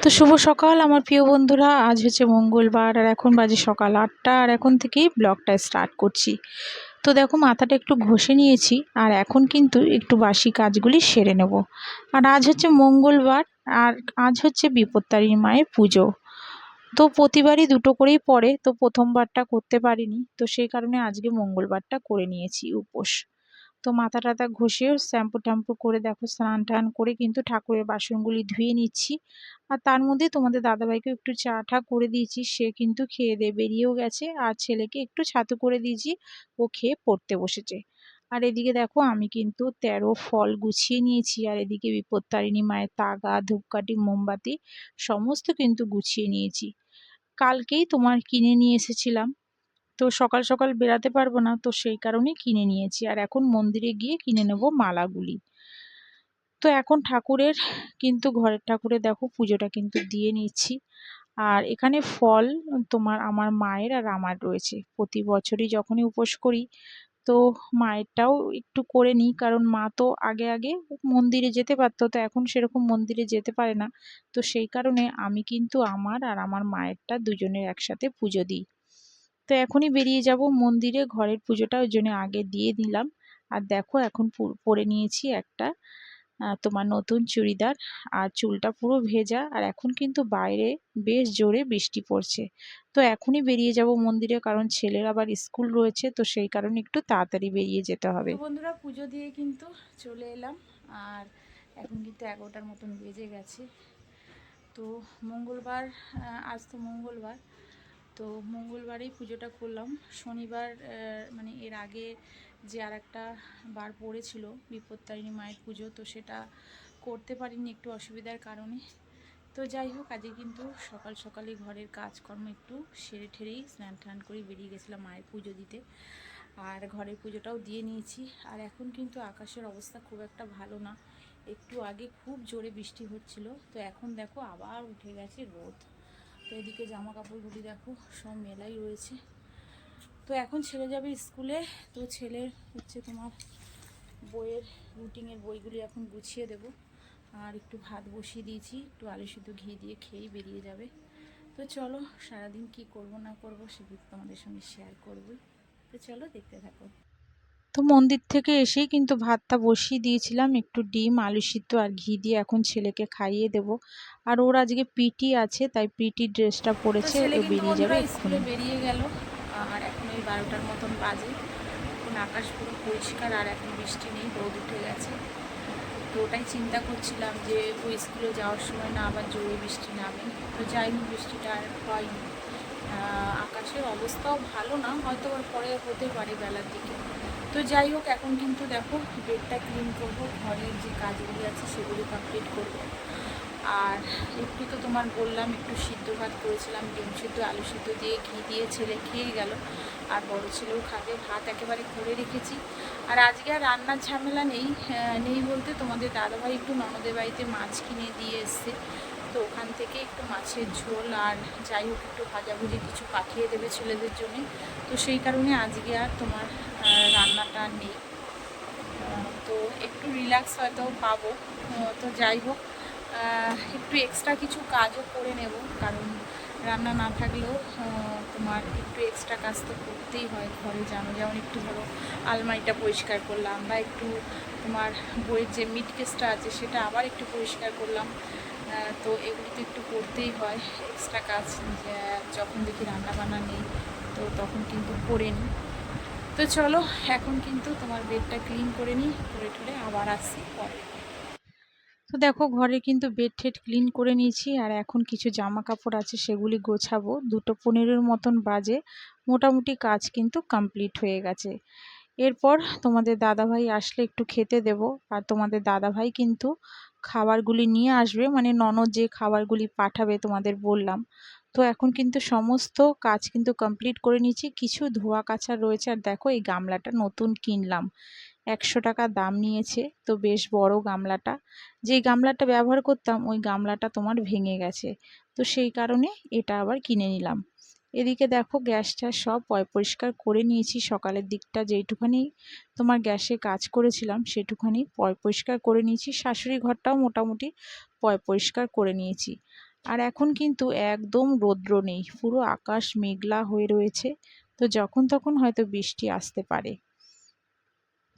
তো শুভ সকাল আমার প্রিয় বন্ধুরা। আজ হচ্ছে মঙ্গলবার আর এখন বাজে সকাল 8টা আর এখন থেকেই ব্লগটা স্টার্ট করছি। তো দেখো মাথাটা একটু ঘষে নিয়েছি আর এখন কিন্তু একটু বাসি কাজগুলি সেরে নেব। আর আজ হচ্ছে মঙ্গলবার আর আজ হচ্ছে বিপত্তারিণী মায়ের পুজো। তো প্রতিবারই দুটো করেই পড়ে, তো প্রথমবারটা করতে পারিনি, তো সেই কারণে আজকে মঙ্গলবারটা করে নিয়েছি উপোস। তো মাথা টাথা ঘষে শ্যাম্পু ট্যাম্পু করে দেখো স্নান টান করে কিন্তু ঠাকুরের বাসনগুলি ধুয়ে নিচ্ছি। আর তার মধ্যে তোমাদের দাদাভাইকে একটু চা টা করে দিয়েছি, সে কিন্তু খেয়ে দিয়ে বেরিয়েও গেছে। আর ছেলেকে একটু ছাতু করে দিয়েছি, ও খেয়ে পড়তে বসেছে। আর এদিকে দেখো আমি কিন্তু 13 ফল গুছিয়ে নিয়েছি, আর এদিকে বিপত্তারিণী মায়ের তাগা ধূপকাঠি মোমবাতি সমস্ত কিন্তু গুছিয়ে নিয়েছি। কালকেই তোমার কিনে নিয়ে এসেছিলাম, তো সকাল সকাল বেরাতে পারবো না, তো সেই কারণেই কিনে নিয়েছি। আর এখন মন্দিরে গিয়ে কিনে নেব মালাগুলি। তো এখন ঠাকুরের কিন্তু ঘরের ঠাকুরের দেখো পুজোটা কিন্তু দিয়ে নিচ্ছি। আর এখানে ফল তোমার আমার মায়ের আর আমার রয়েছে, প্রতি বছরই যখনই উপোস করি তো মায়েরটাও একটু করে নিই, কারণ মা তো আগে আগে মন্দিরে যেতে পারতো, তো এখন সেরকম মন্দিরে যেতে পারে না। তো সেই কারণে আমি কিন্তু আমার আর আমার মায়েরটা দুজনের একসাথে পুজো দিই। তো এখনই বেরিয়ে যাব মন্দিরে, ঘরের পুজোটা ওই জন্য আগে দিয়ে দিলাম। আর দেখো এখন পরে নিয়েছি একটা তোমার নতুন চুড়িদার, আর চুলটা পুরো ভেজা। আর এখন কিন্তু বাইরে বেশ জোরে বৃষ্টি পড়ছে। তো এখনই বেরিয়ে যাব মন্দিরে, কারণ ছেলের আবার স্কুল রয়েছে, তো সেই কারণে একটু তাড়াতাড়ি বেরিয়ে যেতে হবে। বন্ধুরা পুজো দিয়ে কিন্তু চলে এলাম, আর এখন0 11টার মতন বেজে গেছে। তো মঙ্গলবার, আজ তো মঙ্গলবার, তো মঙ্গলবারেই পুজোটা করলাম। শনিবার মানে এর আগে যে আর একটা বার পড়েছিল বিপত্তারিণী মায়ের পুজো, তো সেটা করতে পারিনি একটু অসুবিধার কারণে। তো যাই হোক আজকে কিন্তু সকাল সকালই ঘরের কাজকর্ম একটু সেরে ঠেরেই স্নান টান করে বেরিয়ে গেছিলাম মায়ের পুজো দিতে। আর ঘরের পুজোটাও দিয়ে নিয়েছি। আর এখন কিন্তু আকাশের অবস্থা খুব একটা ভালো না, একটু আগে খুব জোরে বৃষ্টি হচ্ছিল, তো এখন দেখো আবার উঠে গেছে রোদ। তো এদিকে জামা কাপড়গুলি দেখো সব মেলাই রয়েছে। তো এখন ছেলে যাবে স্কুলে, তো ছেলের হচ্ছে তোমার বইয়ের রুটিনের বইগুলি এখন গুছিয়ে দেব। আর একটু ভাত বসিয়ে দিয়েছি, একটু আলু সিদ্ধ ঘি দিয়ে খেয়েই বেরিয়ে যাবে। তো চলো সারাদিন কি করব না করব সেগুলো তোমাদের সঙ্গে শেয়ার করবই। তো চলো দেখতে থাকো। তো মন্দির থেকে এসেই কিন্তু ভাতটা বসিয়ে দিয়েছিলাম, একটু ডিম আলু সিদ্ধ আর ঘি দিয়ে এখন ছেলেকে খাইয়ে দেব। আর ওর আজকে পিটি আছে, তাই পিটি ড্রেসটা পরেছে, ও বেরিয়ে যাবে স্কুলে বেরিয়ে গেল। আর এখন ওই 12টার মতন বাজে, এখন আকাশ পুরো পরিষ্কার আর এখন বৃষ্টি নেই, রোদ উঠে গেছে। তো ওটাই চিন্তা করছিলাম যে ওই স্কুলে যাওয়ার সময় না আবার জোরে বৃষ্টি নামে। তো যাই হোক বৃষ্টিটা আর হয়নি। আকাশের অবস্থাও ভালো না, হয়তো ওর পরে হতে পারে বেলার দিকে। তো যাই হোক এখন কিন্তু দেখো বেডটা ক্লিন করব, ঘরের যে কাজগুলি আছে সেগুলি কমপ্লিট করব। আর একটু তো তোমার বললাম একটু সিদ্ধ ভাত করেছিলাম, ডিম সিদ্ধ আলু সিদ্ধ দিয়ে ঘি দিয়ে ছেলে খেয়ে গেল। আর বড় ছেলেও খাবে, ভাত একেবারে করে রেখেছি। আর আজকে আর রান্নার ঝামেলা নেই, নেই বলতে তোমাদের দাদাভাই একটু ননদের বাড়িতে মাছ কিনে দিয়ে এসছে, তো ওখান থেকে একটু মাছের ঝোল আর যাই হোক একটু ভাজাভুজি কিছু পাঠিয়ে দেবে ছেলেদের জন্য। তো সেই কারণে আজকে আর তোমার রান্নাটা নেই, তো একটু রিল্যাক্স হয়তো পাবো। তো যাই হোক একটু এক্সট্রা কিছু কাজও করে নেব, কারণ রান্না না থাকলেও তোমার একটু এক্সট্রা কাজ তো করতেই হয় ঘরে, জানো, যেমন একটু ধরো আলমারিটা পরিষ্কার করলাম, বা একটু তোমার বইয়ের যে মিড কেসটা আছে সেটা আবার একটু পরিষ্কার করলাম। তো এগুলি তো একটু করতেই হয় এক্সট্রা কাজ, যখন দেখি রান্না বান্না নেই তো তখন কিন্তু করে নিই। তো চলো এখন কিন্তু তোমার বেডটা ক্লিন করে নিই, করে টুরে আবার আসছি পরে। তো দেখো ঘরে কিন্তু বেড ঠেড ক্লিন করে নিয়েছি, আর এখন কিছু জামা কাপড় আছে সেগুলি গোছাবো। 2:15 মতন বাজে, মোটামুটি কাজ কিন্তু কমপ্লিট হয়ে গেছে। এরপর তোমাদের দাদাভাই আসলে একটু খেতে দেব। আর তোমাদের দাদাভাই কিন্তু খাবারগুলি নিয়ে আসবে, মানে ননদ যে খাবারগুলি পাঠাবে তোমাদের বললাম। তো এখন কিন্তু সমস্ত কাজ কিন্তু কমপ্লিট করে নিয়েছি, কিছু ধোয়া কাচা রয়েছে। আর দেখো এই গামলাটা নতুন কিনলাম, 100 টাকা দাম নিয়েছে, তো বেশ বড় গামলাটা। যে গামলাটা ব্যবহার করতাম ওই গামলাটা তোমার ভেঙে গেছে, তো সেই কারণে এটা আবার কিনে নিলাম। এদিকে দেখো গ্যাসটা সব পরিষ্কার করে নিয়েছি, সকালের দিকটা যেইটুখানি তোমার গ্যাসে কাজ করেছিলাম সেটুখানি পরিষ্কার করে নিয়েছি। শাশুড়ি ঘরটাও মোটামুটি পরিষ্কার করে নিয়েছি। আর এখন কিন্তু একদম রৌদ্র নেই, পুরো আকাশ মেঘলা হয়ে রয়েছে। তো যখন তখন হয়তো বৃষ্টি আসতে পারে।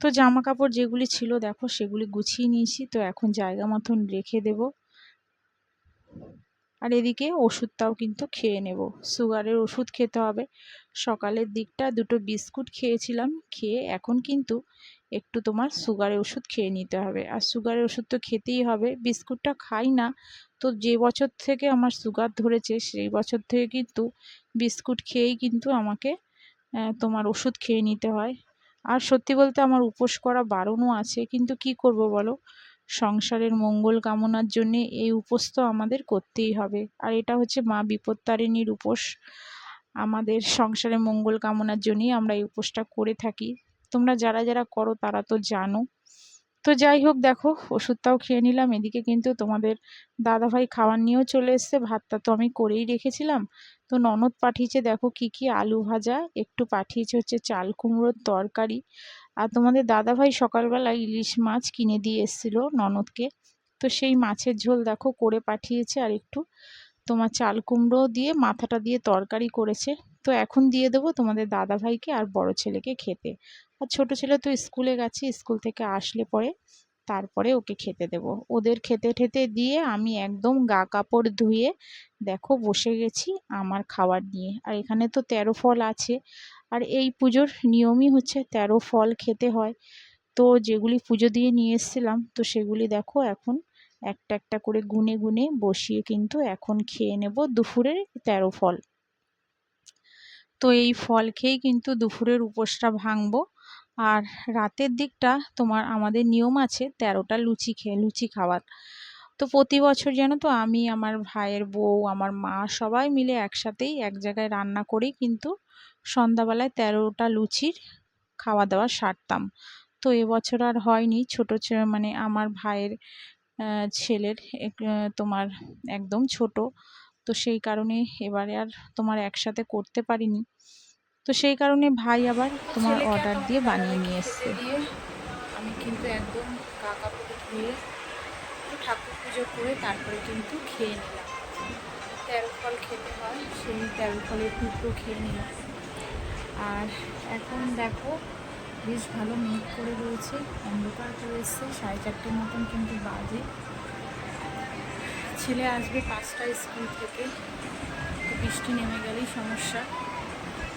তো জামা কাপড় যেগুলি ছিল দেখো সেগুলি গুছিয়ে নিয়েছি, তো এখন জায়গা মতন রেখে দেব। আর এদিকে ওষুধটাও কিন্তু খেয়ে নেব, সুগারের ওষুধ খেতে হবে। সকালের দিকটা দুটো বিস্কুট খেয়েছিলাম, খেয়ে এখন কিন্তু একটু তোমার সুগারের ওষুধ খেয়ে নিতে হবে। আর সুগারের ওষুধ তো খেতেই হবে, বিস্কুটটা খাই না। তো যে বছর থেকে আমার সুগার ধরেছে সেই বছর থেকে কিন্তু বিস্কুট খেয়েই কিন্তু আমাকে তোমার ওষুধ খেয়ে নিতে হয়। আর সত্যি বলতে আমার উপোস করা বারণও আছে, কিন্তু কি করব বলো, সংসারের মঙ্গল কামনার জন্যে এই উপোস তো আমাদের করতেই হবে। আর এটা হচ্ছে মা বিপত্তারিণীর উপোস, আমাদের সংসারের মঙ্গল কামনার জন্যই আমরা এই উপোসটা করে থাকি। তোমরা যারা যারা করো তারা তো জানো। তো যাই হোক, দেখো ওষুধটাও খেয়ে নিলাম। এদিকে কিন্তু তোমাদের দাদাভাই খাবার নিয়েও চলে এসছে, ভাতটা তো আমি করেই রেখেছিলাম। তো ননদ পাঠিয়েছে দেখো কি কি, আলু ভাজা, একটু পাঠিয়েছে হচ্ছে চাল কুমড়োর তরকারি। আর তোমাদের দাদাভাই সকালবেলা ইলিশ মাছ কিনে দিয়ে এসেছিল ননদকে, তো সেই মাছের ঝোল দেখো করে পাঠিয়েছে। আর একটু তোমার চাল কুমড়ো দিয়ে মাথাটা দিয়ে তরকারি করেছে। তো এখন দিয়ে দেবো তোমাদের দাদাভাইকে আর বড় ছেলেকে খেতে। আর ছোট ছেলে তো স্কুলে গেছে, স্কুল থেকে আসলে পরে তারপরে ওকে খেতে দেব। ওদের খেতে ঠেতে দিয়ে আমি একদম গা কাপড় ধুয়ে দেখো বসে গেছি আমার খাবার নিয়ে। আর এখানে তো 13 ফল আছে, আর এই পুজোর নিয়মই হচ্ছে 13 ফল খেতে হয়। তো যেগুলি পুজো দিয়ে নিয়ে এসেছিলাম তো সেগুলি দেখো এখন একটা একটা করে গুনে গুনে বসিয়ে কিন্তু এখন খেয়ে নেব দুপুরের 13 ফল। তো এই ফল খেয়েই কিন্তু দুপুরের উপোসটা ভাঙবো। আর রাতের দিকটা তোমার আমাদের নিয়ম আছে 13টা লুচি খাওয়ার। তো প্রতি বছর জানো তো আমি, আমার ভাইয়ের বউ, আমার মা সবাই মিলে একসাথেই এক জায়গায় রান্না করেই কিন্তু সন্ধ্যাবেলায় 13টা লুচির খাওয়া দাওয়া সারতাম। তো এবছর আর হয়নি, মানে আমার ভাইয়ের ছেলের তোমার একদম ছোট, তো সেই কারণে এবারে আর তোমার একসাথে করতে পারিনি। তো সেই কারণে ভাই আবার তোমার ছেলেকে আর অর্ডার তোমাদের দিয়ে বানিয়ে দাদাভাইকে নিয়ে খেতে এসছে। দিয়ে আমি কিন্তু একদম গা কাপড় ধুয়ে একটু ঠাকুর পুজো করে তারপরে কিন্তু খেয়ে নিলাম। 13 ফল খেতে হয়, সেই 13 ফলের টুকরো খেয়ে নিলাম। আর এখন দেখো বেশ ভালো মেঘ করে রয়েছে, অন্ধকার করে এসছে, 4:30 মতন কিন্তু বাজে। ছেলে আসবে 5টায় স্কুল থেকে, তো বৃষ্টি নেমে গেলেই সমস্যা।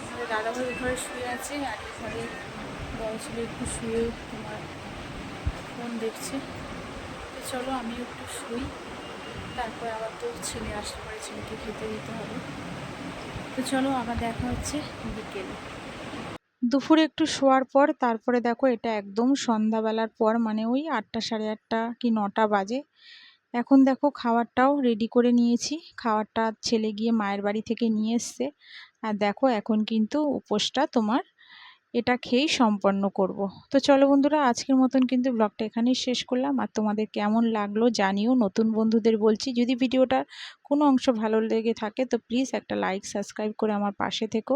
আমাদের দাদাভাই ঘরে শুয়ে আছে, আর এই ঘরে বড় ছেলে একটু শুয়ে তোমার ফোন দেখছে। তো চলো আমিও একটু শুই, তারপর আবার তো ছেলে আসলে পরে ছেলেকে খেতে দিতে হবে। তো চলো আবার দেখা হচ্ছে বিকেলে। দুপুরে একটু শোয়ার পর তারপরে দেখো এটা একদম সন্ধ্যাবেলার পর, মানে ওই 8টা, সাড়ে 8টা কি 9টা বাজে। এখন দেখো খাবারটাও রেডি করে নিয়েছি, খাবারটা ছেলে গিয়ে মায়ের বাড়ি থেকে নিয়ে এসছে। আর দেখো এখন কিন্তু উপোসটা তোমার এটা খেয়েই সম্পন্ন করব। তো চলো বন্ধুরা, আজকের মতন কিন্তু ব্লগটা এখানেই শেষ করলাম। আর তোমাদের কেমন লাগলো জানিও। নতুন বন্ধুদের বলছি, যদি ভিডিওটার কোনো অংশ ভালো লেগে থাকে তো প্লিজ একটা লাইক সাবস্ক্রাইব করে আমার পাশে থেকো।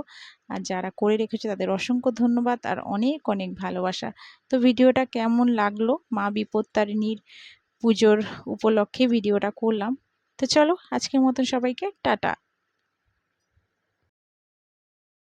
আর যারা করে রেখেছে তাদের অসংখ্য ধন্যবাদ আর অনেক অনেক ভালোবাসা। তো ভিডিওটা কেমন লাগলো, মা বিপত্তারিণীর পুজোর উপলক্ষে ভিডিওটা করলাম। তো চলো আজকের মতন সবাইকে টাটা।